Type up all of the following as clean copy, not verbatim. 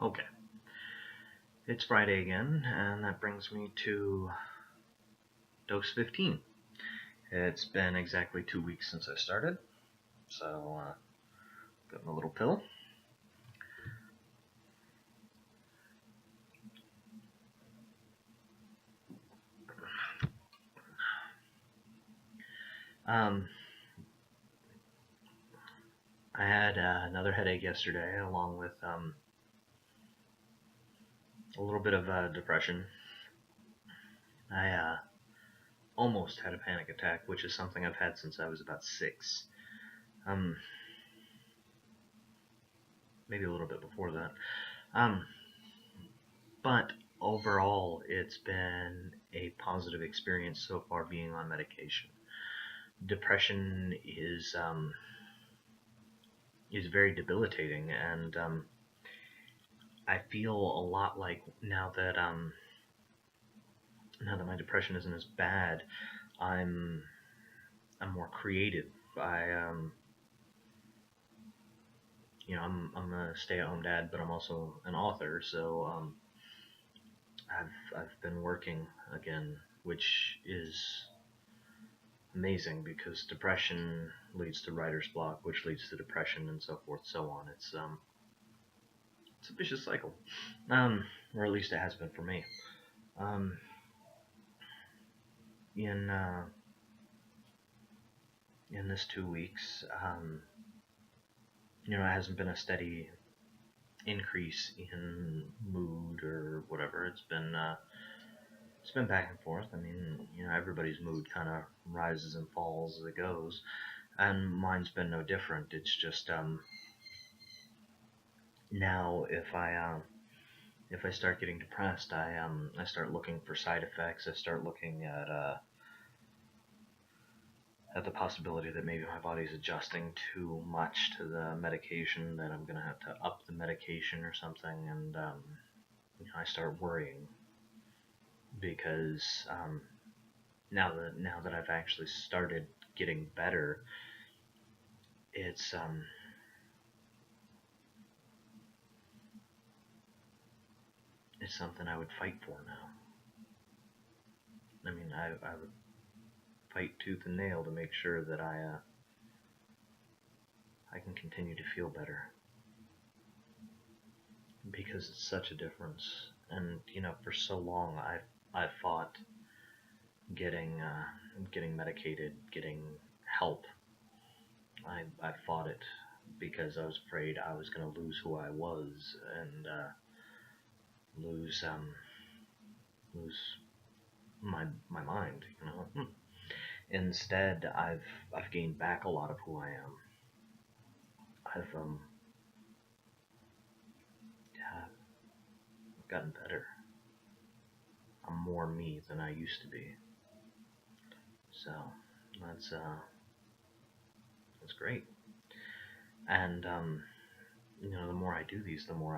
Okay, it's Friday again, and that brings me to dose 15. It's been exactly 2 weeks since I started, so got my little pill. I had another headache yesterday, along with a little bit of depression. I almost had a panic attack, which is something I've had since I was about 6. Um, maybe a little bit before that. But overall, it's been a positive experience so far being on medication. Depression is very debilitating, and I feel a lot like now that my depression isn't as bad, I'm more creative. I'm a stay-at-home dad, but I'm also an author, so I've been working again, which is amazing because depression leads to writer's block, which leads to depression, and so forth, so on. It's a vicious cycle, or at least it has been for me. Um, in in this 2 weeks, it hasn't been a steady increase in mood or whatever. It's been back and forth. I mean, everybody's mood kind of rises and falls as it goes, and mine's been no different. It's just now if I start getting depressed, I start looking for side effects. I start looking at the possibility that maybe my body's adjusting too much to the medication, that I'm gonna have to up the medication or something, and I start worrying because now that I've actually started getting better, it's something I would fight for now. I mean, I would fight tooth and nail to make sure that I can continue to feel better, because it's such a difference. And for so long I've fought getting medicated, getting help. I fought it because I was afraid I was going to lose who I was, and lose my mind. Instead, I've gained back a lot of who I am. I've yeah, gotten better. I'm more me than I used to be. So that's great. And the more I do these, the more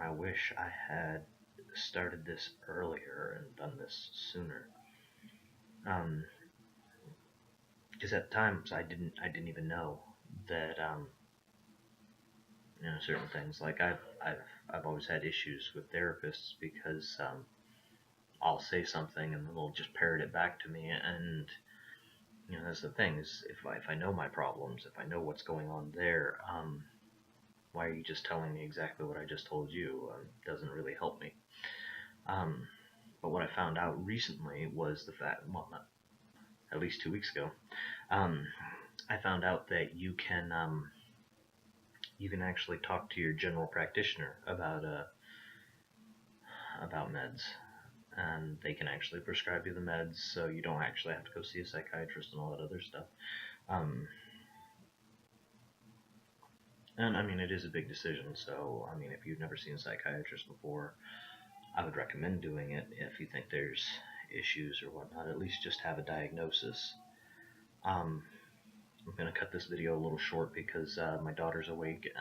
I wish I had started this earlier and done this sooner. Because at times I didn't even know that certain things. Like I've always had issues with therapists because I'll say something and they'll just parrot it back to me, and that's the thing, is if I know my problems, if I know what's going on there, why are you just telling me exactly what I just told you? Doesn't really help me. But what I found out recently was the fact, well, not at least 2 weeks ago, I found out that you can actually talk to your general practitioner about meds, and they can actually prescribe you the meds, so you don't actually have to go see a psychiatrist and all that other stuff. And I mean, it is a big decision, so I mean, if you've never seen a psychiatrist before, I would recommend doing it. If you think there's issues or whatnot, at least just have a diagnosis. I'm going to cut this video a little short because my daughter's awake and